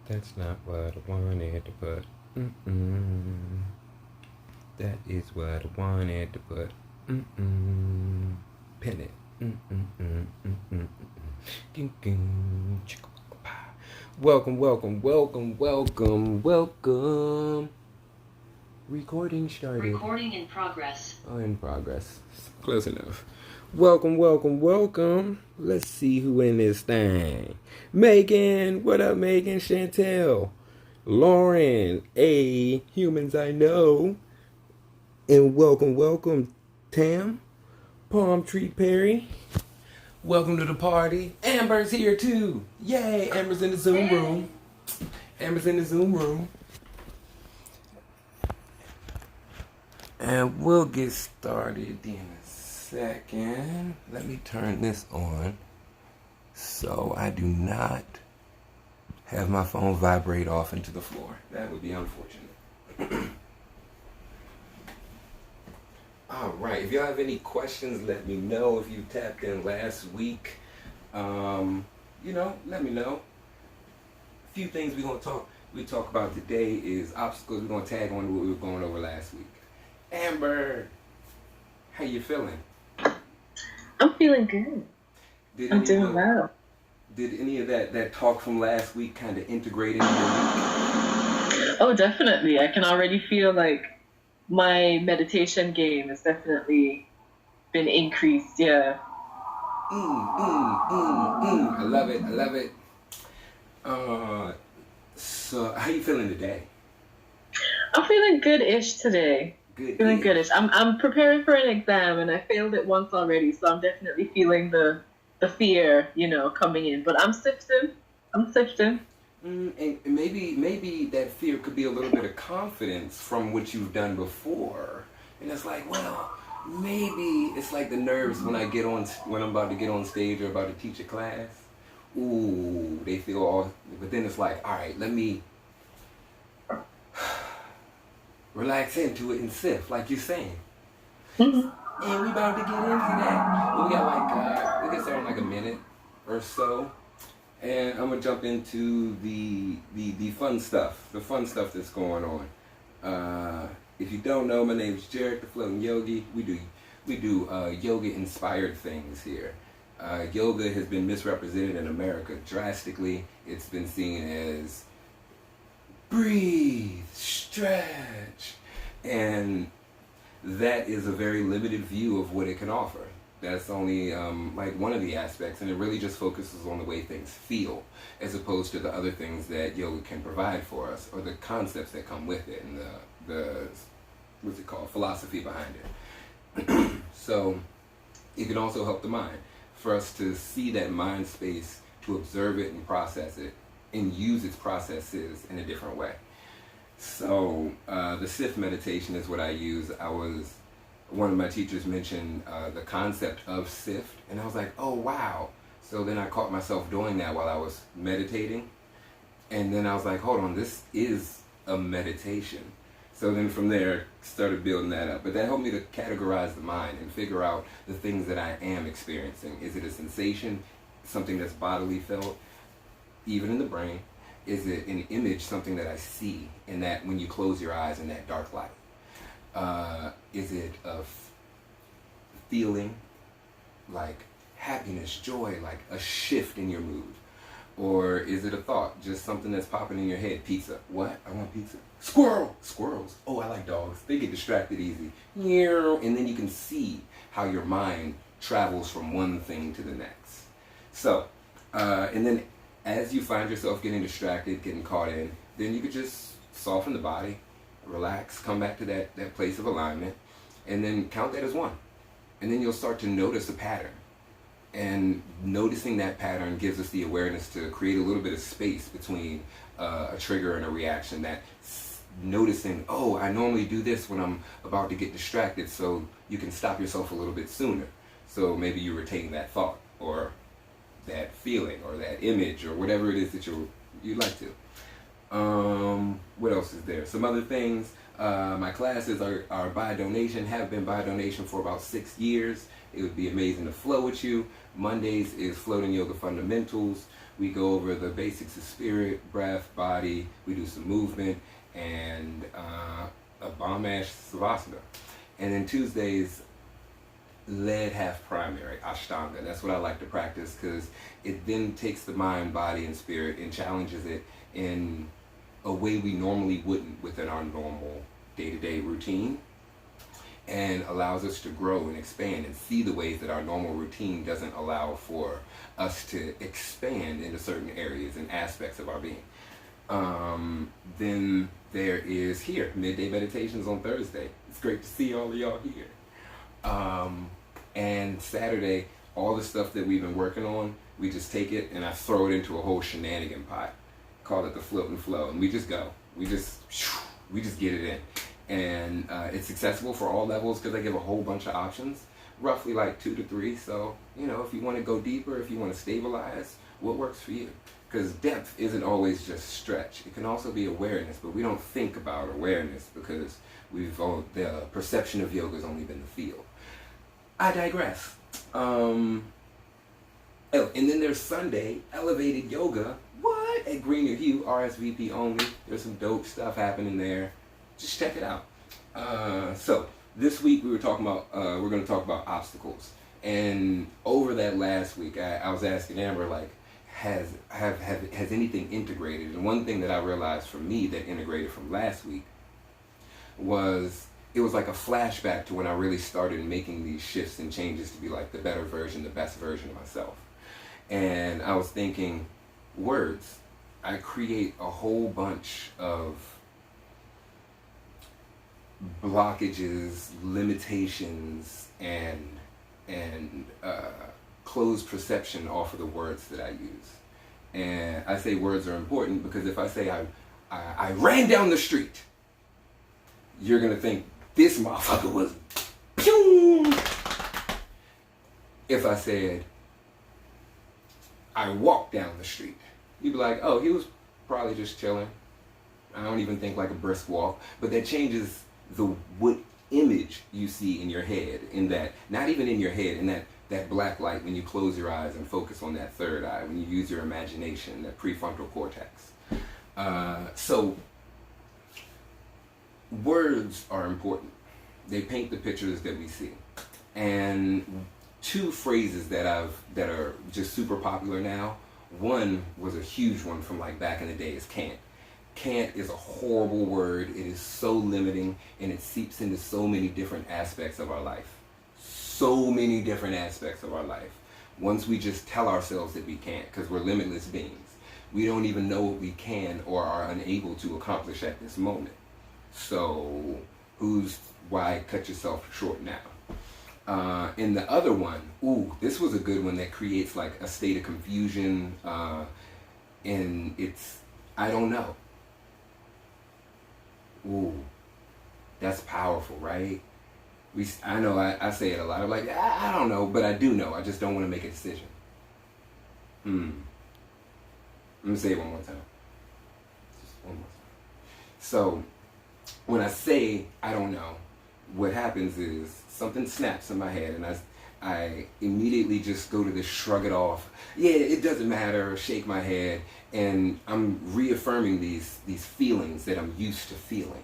That's not what I wanted to put. That is what I wanted to put. Pin it. Welcome, welcome, welcome, welcome, welcome. Recording started. Recording in progress. Oh, in progress. Close enough. Welcome, welcome, welcome. Let's see who in this thing. Megan, what up, Megan? Chantel, Lauren, A, Humans I Know, and welcome, welcome, Tam, Palm Tree Perry. Welcome to the party. Amber's here too. Yay! Amber's in the Zoom room. Amber's in the Zoom room. And we'll get started in a second. Let me turn this on so I do not have my phone vibrate off into the floor. That would be unfortunate. All right. If y'all have any questions, let me know. If you tapped in last week, let me know. A few things we talk about today is obstacles. We're gonna tag on to what we were going over last week. Amber, how you feeling? I'm feeling good. I'm doing well. Did any of that talk from last week kind of integrate into your week? Oh, definitely. I can already feel like my meditation game has definitely been increased. Yeah. I love it. I love it. So how you feeling today? I'm feeling good-ish today. Feeling goodish. I'm preparing for an exam and I failed it once already, so I'm definitely feeling the fear, coming in. But I'm sifting. And maybe that fear could be a little bit of confidence from what you've done before. And it's like, well, maybe it's like the nerves when I'm about to get on stage or about to teach a class. Ooh, they feel all. But then it's like, all right, let me relax into it and sift, like you're saying. Mm-hmm. And we about to get into that. We got we can start in like a minute or so. And I'm gonna jump into the fun stuff. The fun stuff that's going on. If you don't know, my name is Jarek, the Floating Yogi. We do yoga inspired things here. Yoga has been misrepresented in America drastically. It's been seen as breathe, stretch, and that is a very limited view of what it can offer. That's only like one of the aspects, and it really just focuses on the way things feel, as opposed to the other things that yoga can provide for us, or the concepts that come with it, and the what's it called, philosophy behind it. So it can also help the mind, for us to see that mind space, to observe it and process it, and use its processes in a different way. So the Sith Meditation is what I use. One of my teachers mentioned the concept of sift, and I was like, oh wow. So then I caught myself doing that while I was meditating, and then I was like, hold on, this is a meditation. So then from there, started building that up. But that helped me to categorize the mind and figure out the things that I am experiencing. Is it a sensation, something that's bodily felt, even in the brain? Is it an image, something that I see, in that when you close your eyes in that dark light? Is it a feeling like happiness, joy, like a shift in your mood? Or is it a thought, just something that's popping in your head? Pizza. What? I want pizza. Squirrel! Squirrels. Oh, I like dogs. They get distracted easy. And then you can see how your mind travels from one thing to the next. So, and then as you find yourself getting distracted, getting caught in, then you could just soften the body, relax, come back to that place of alignment, and then count that as one. And then you'll start to notice a pattern. And noticing that pattern gives us the awareness to create a little bit of space between a trigger and a reaction. That noticing, oh, I normally do this when I'm about to get distracted, so you can stop yourself a little bit sooner. So maybe you retain that thought, or that feeling, or that image, or whatever it is that you'd like to. What else is there? Some other things. My classes are by donation, have been by donation for about 6 years. It would be amazing to flow with you. Mondays is Floating Yoga Fundamentals. We go over the basics of spirit, breath, body. We do some movement and a bomb-ash savasana. And then Tuesdays, lead half primary, Ashtanga. That's what I like to practice because it then takes the mind, body, and spirit and challenges it in a way we normally wouldn't within our normal day-to-day routine, and allows us to grow and expand and see the ways that our normal routine doesn't allow for us to expand into certain areas and aspects of our being. Then there is here, midday meditations on Thursday. It's great to see all of y'all here. And Saturday, all the stuff that we've been working on, we just take it and I throw it into a whole shenanigan pot. Call it the float and flow, and we just go. We just get it in. And it's accessible for all levels because I give a whole bunch of options, roughly like 2 to 3. So, you know, if you want to go deeper, if you want to stabilize, what works for you? Because depth isn't always just stretch. It can also be awareness, but we don't think about awareness because the perception of yoga has only been the field. I digress. Oh, and then there's Sunday, Elevated Yoga. What? At Greener Hue, RSVP only. There's some dope stuff happening there. Just check it out. So this week we're going to talk about obstacles. And over that last week, I was asking Amber, like, has anything integrated? And one thing that I realized for me that integrated from last week was it was like a flashback to when I really started making these shifts and changes to be like the better version, the best version of myself. And I was thinking, words. I create a whole bunch of blockages, limitations, and closed perception off of the words that I use. And I say words are important because if I say I ran down the street, you're gonna think this motherfucker was pew. If I said I walked down the street, you'd be like, oh, he was probably just chilling. I don't even think like a brisk walk, but that changes what image you see in your head, in that, not even in your head, in that black light when you close your eyes and focus on that third eye, when you use your imagination, that prefrontal cortex. So words are important. They paint the pictures that we see. And 2 phrases that are just super popular now. One was a huge one from like back in the day is can't. Can't is a horrible word. It is so limiting and it seeps into so many different aspects of our life. So many different aspects of our life. Once we just tell ourselves that we can't, because we're limitless beings. We don't even know what we can or are unable to accomplish at this moment. So why cut yourself short now? And the other one, this was a good one that creates like a state of confusion, and it's, I don't know. That's powerful, right? I know I say it a lot. I'm like, I don't know, but I do know. I just don't want to make a decision. Let me say it one more time. Just one more time. So, when I say I don't know, what happens is something snaps in my head and I immediately just go to this shrug it off. Yeah, it doesn't matter, shake my head, and I'm reaffirming these feelings that I'm used to feeling.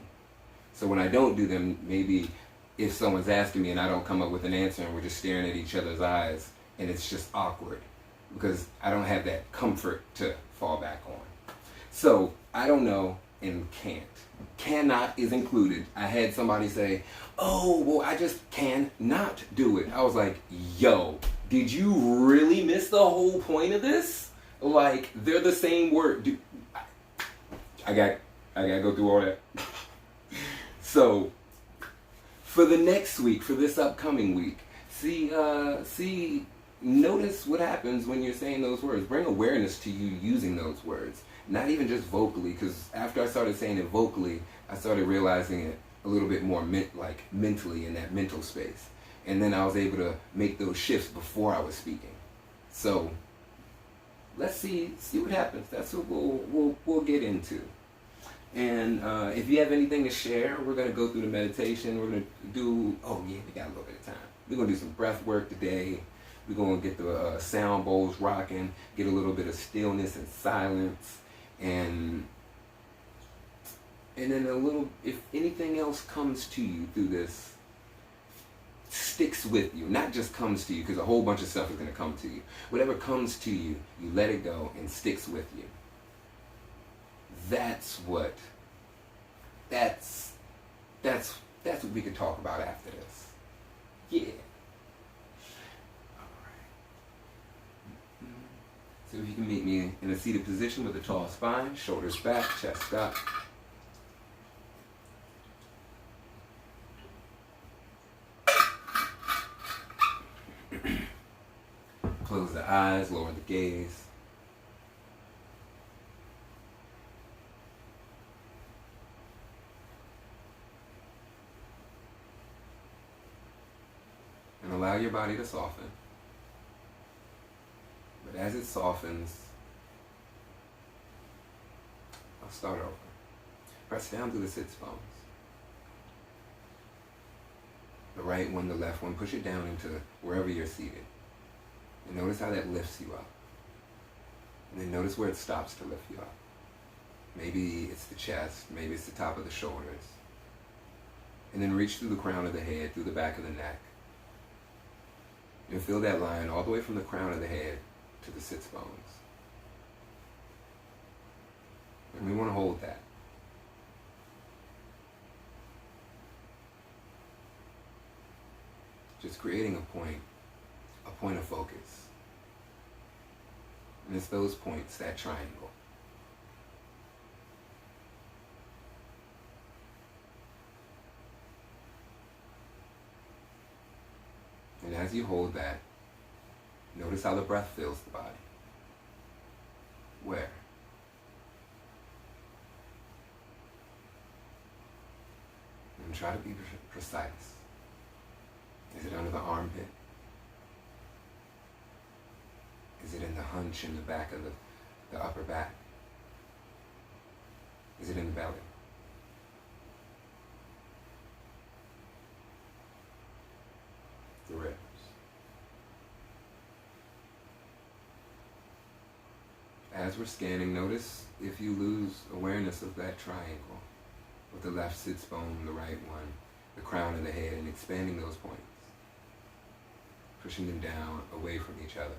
So when I don't do them, maybe if someone's asking me and I don't come up with an answer and we're just staring at each other's eyes and it's just awkward because I don't have that comfort to fall back on. So I don't know and can't. Cannot is included. I had somebody say, oh, well, I just cannot do it. I was like, yo, did you really miss the whole point of this? Like, they're the same word. I got to go through all that. So, for the next week, for this upcoming week, notice what happens when you're saying those words. Bring awareness to you using those words. Not even just vocally, because after I started saying it vocally, I started realizing it a little bit more mentally in that mental space. And then I was able to make those shifts before I was speaking. So let's see what happens. That's what we'll get into. And if you have anything to share, we're going to go through the meditation. We're going to do, we got a little bit of time. We're going to do some breath work today. We're going to get the sound bowls rocking, get a little bit of stillness and silence, and then a little, if anything else comes to you through this, sticks with you, not just comes to you, because a whole bunch of stuff is going to come to you. Whatever comes to you, you let it go and sticks with you. That's what we could talk about after this. Yeah. So if you can meet me in a seated position with a tall spine, shoulders back, chest up. Close the eyes, lower the gaze. And allow your body to soften. But as it softens, I'll start over. Press down through the sits bones. The right one, the left one, push it down into wherever you're seated. And notice how that lifts you up. And then notice where it stops to lift you up. Maybe it's the chest, maybe it's the top of the shoulders. And then reach through the crown of the head, through the back of the neck. And feel that line all the way from the crown of the head to the sits bones. And we want to hold that. Just creating a point of focus. And it's those points, that triangle. And as you hold that, notice how the breath fills the body. Where? And try to be precise. Is it under the armpit? Is it in the hunch in the back of the upper back? Is it in the belly? The ribs. As we're scanning, notice if you lose awareness of that triangle with the left sits bone, the right one, the crown of the head, and expanding those points, pushing them down away from each other.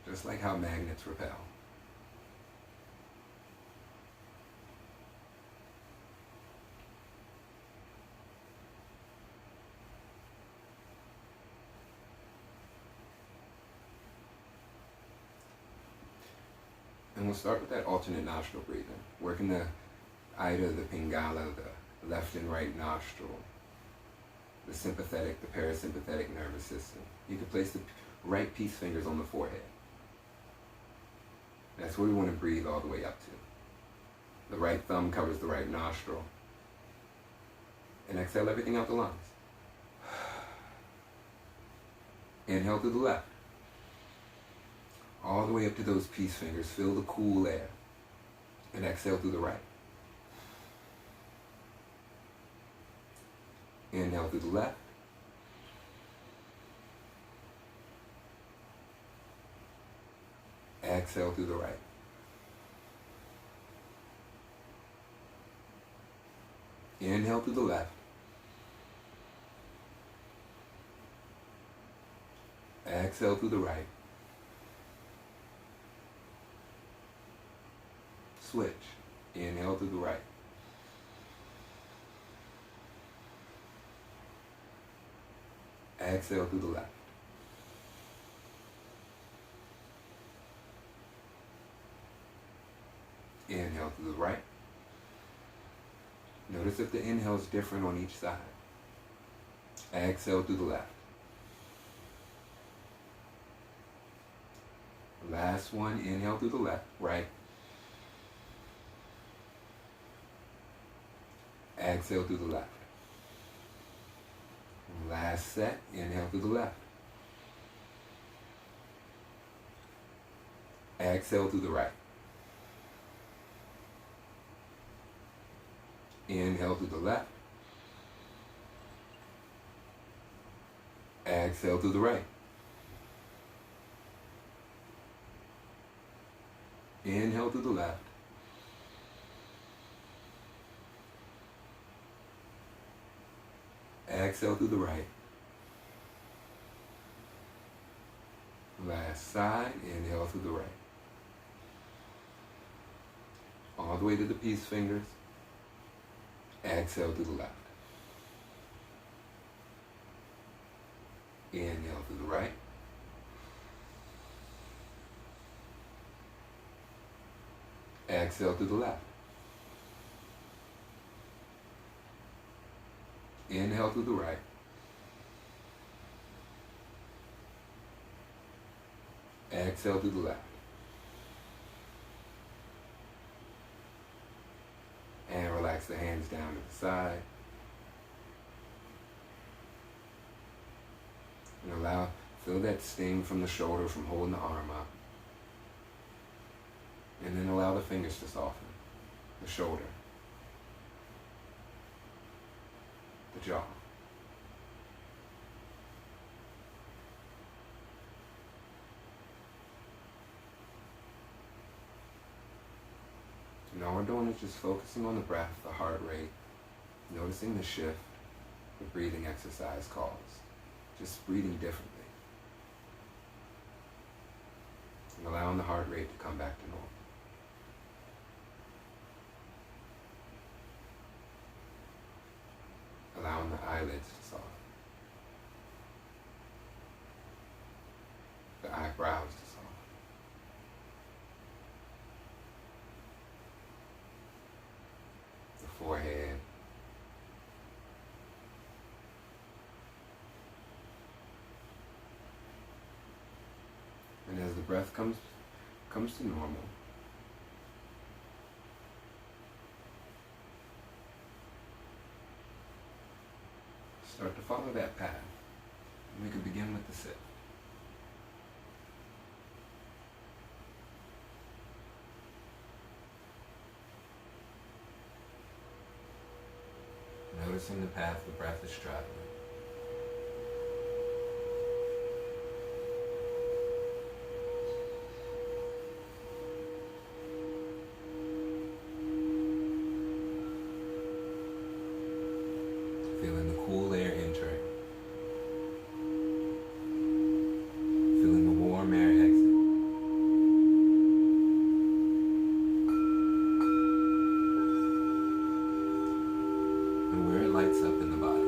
Just like how magnets repel. And we'll start with that alternate nostril breathing, working the Ida, the Pingala, the left and right nostril, the sympathetic, the parasympathetic nervous system. You can place the right peace fingers on the forehead. That's where we want to breathe all the way up to. The right thumb covers the right nostril. And exhale everything out the lungs. Inhale through the left. All the way up to those peace fingers. Feel the cool air. And exhale through the right. Inhale through the left. Exhale through the right. Inhale through the left. Exhale through the right. Switch. Inhale through the right. Exhale through the left. Inhale through the right. Notice if the inhale is different on each side. Exhale through the left. Last one, inhale through the left, right. Exhale through the left. Last set, inhale through the left. Exhale through the right. Inhale through the left. Exhale through the right. Inhale through the left. Exhale through the right. Last side, inhale through the right. All the way to the peace fingers. Exhale through the left. Inhale through the right. Exhale through the left. Inhale through the right. Exhale through the left. And relax the hands down to the side. And feel that sting from the shoulder from holding the arm up. And then allow the fingers to soften. The shoulder. The jaw. And all we're doing is just focusing on the breath, the heart rate, noticing the shift the breathing exercise caused. Just breathing differently. And allowing the heart rate to come back to normal. Allowing the eyelids to soften. The eyebrows to soften. The forehead. And as the breath comes to normal, start to follow that path. And we could begin with the sit. Noticing the path the breath is traveling. Feeling the cool air entering. Feeling the warm air exit. And where it lights up in the body.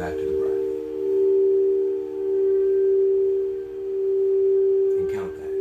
back to the breath. And count that.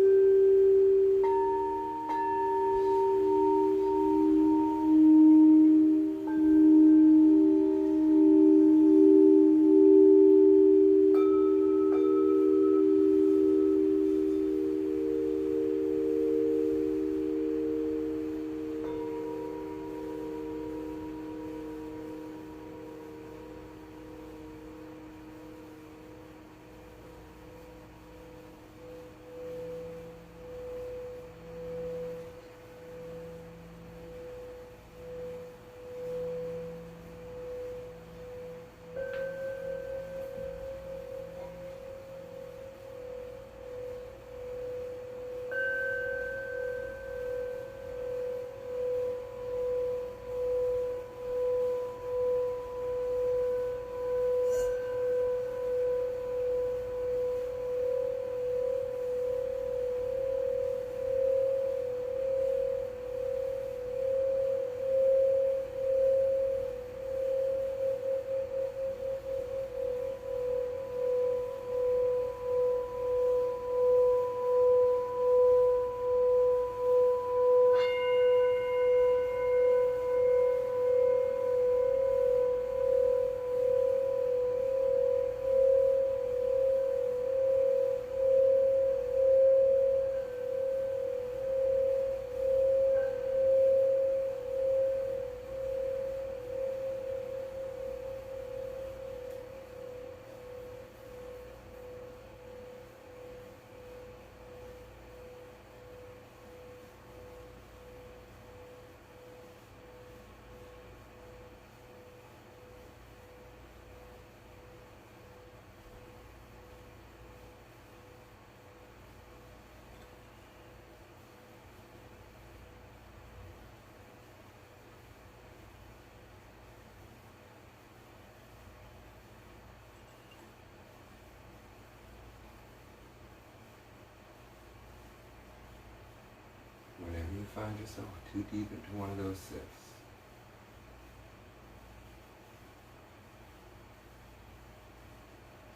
Whenever you find yourself too deep into one of those sifts,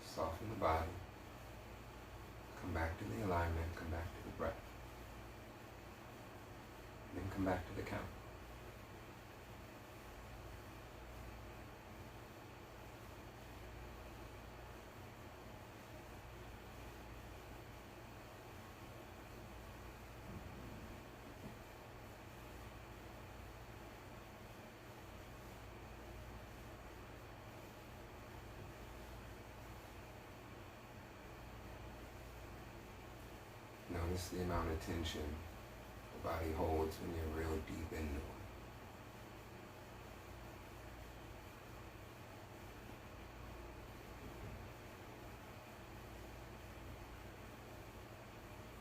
soften the body, come back to the alignment, come back to the breath, and then come back to the count. Notice the amount of tension the body holds when you're real deep into it.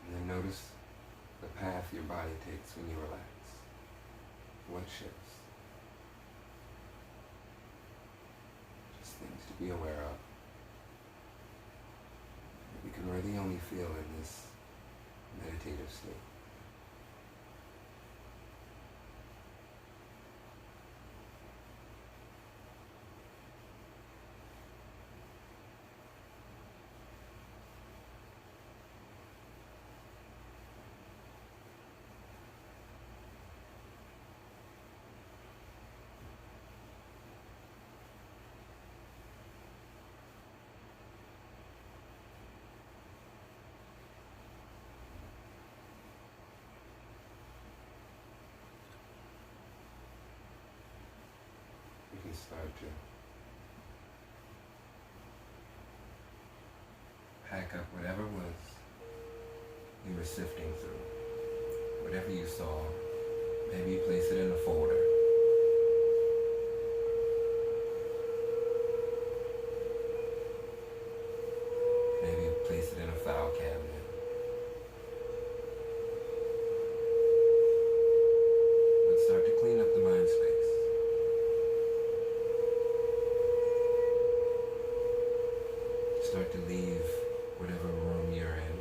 And then notice the path your body takes when you relax. What shifts? Just things to be aware of. We can really only feel in this meditative state. You can start to pack up whatever was you were sifting through. Whatever you saw, maybe you place it in a folder. Maybe you place it in a file cabinet. Let's start to clean up the mind space. Start to leave whatever room you're in.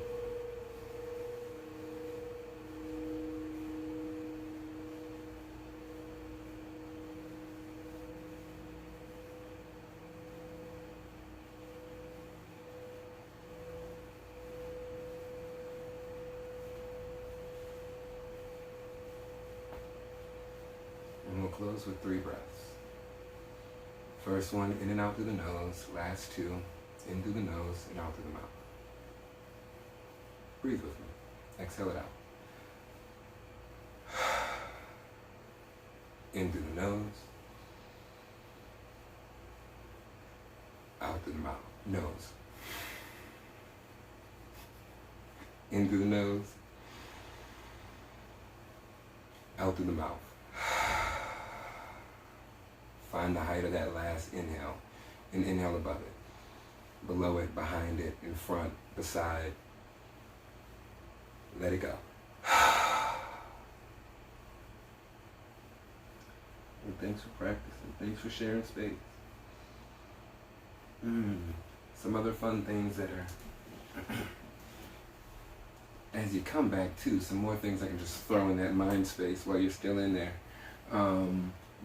nose with 3 breaths. First one, in and out through the nose. Last 2, in through the nose and out through the mouth. Breathe with me. Exhale it out. In through the nose. Out through the mouth. Nose. In through the nose. Out through the mouth. Find the height of that last inhale. And inhale above it. Below it, behind it, in front, beside. Let it go. And thanks for practicing. Thanks for sharing space. Some other fun things that are, as you come back too, some more things I can just throw in that mind space while you're still in there.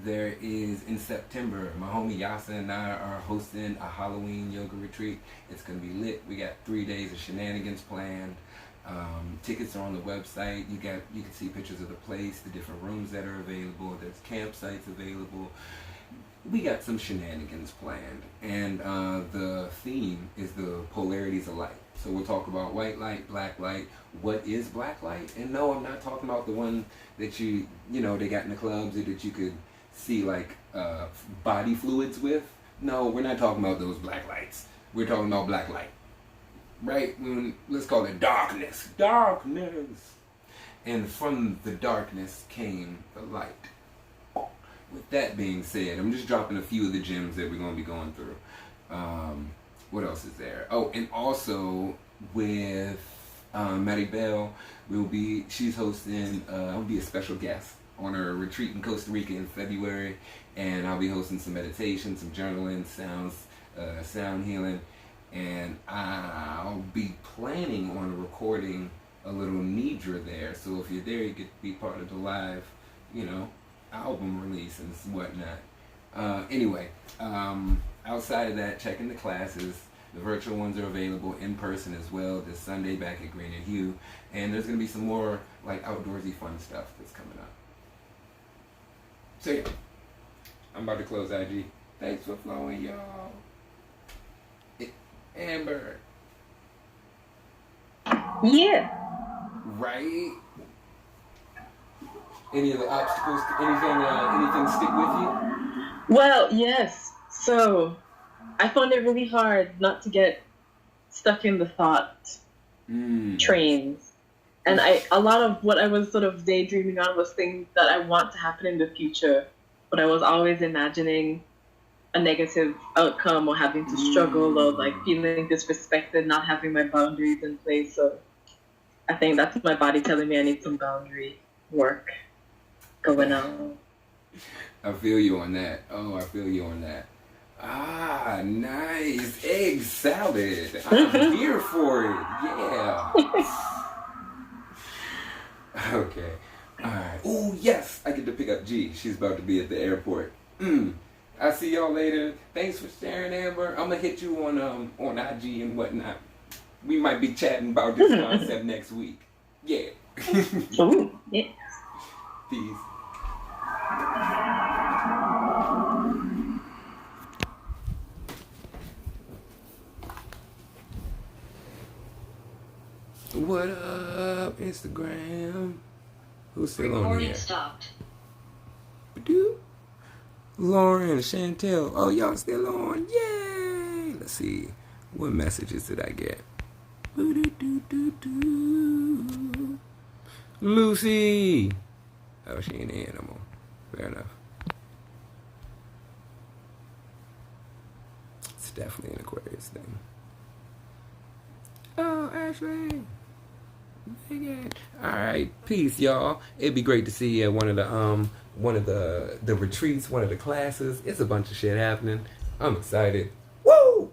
There is, in September, my homie Yasa and I are hosting a Halloween yoga retreat. It's going to be lit. We got 3 days of shenanigans planned. Tickets are on the website. You can see pictures of the place, the different rooms that are available. There's campsites available. We got some shenanigans planned, and the theme is the polarities of light. So we'll talk about white light, black light. What is black light? And no, I'm not talking about the one that you know they got in the clubs or that you could see like body fluids with. No, we're not talking about those black lights. We're talking about black light. Right? Let's call it darkness. Darkness. And from the darkness came the light. With that being said, I'm just dropping a few of the gems that we're going to be going through. What else is there? Oh, and also with Maddie Bell, she's hosting, I'll be a special guest on her retreat in Costa Rica in February. And I'll be hosting some meditation, some journaling, sound healing. And I'll be planning on recording a little Nidra there. So if you're there, you get to be part of the live, album release and whatnot. Anyway, outside of that, checking the classes. The virtual ones are available in person as well this Sunday back at Green and Hugh. And there's going to be some more like outdoorsy fun stuff that's coming up. So yeah, I'm about to close IG. Thanks for flowing, y'all. Amber. Yeah. Right? Any of the obstacles, anything stick with you? Well, yes. So, I found it really hard not to get stuck in the thought trains. And a lot of what I was sort of daydreaming on was things that I want to happen in the future, but I was always imagining a negative outcome or having to struggle or like feeling disrespected, not having my boundaries in place. So I think that's my body telling me I need some boundary work going on. I feel you on that. Oh, I feel you on that. Ah, nice. Egg salad. I'm here for it. Yeah. Okay. All right. Oh, yes. I get to pick up G. She's about to be at the airport. I'll see y'all later. Thanks for sharing, Amber. I'm going to hit you on IG and whatnot. We might be chatting about this concept next week. Yeah. Ooh, yeah. Peace. What up, Instagram? Who's still on here? Recording stopped. Lauren, Chantel. Oh, y'all still on? Yay! Let's see. What messages did I get? Lucy! Oh, she ain't an animal. Fair enough. It's definitely an Aquarius thing. Oh, Ashley! Alright, peace, y'all. It'd be great to see you at one of the retreats, one of the classes. It's a bunch of shit happening. I'm excited. Woo!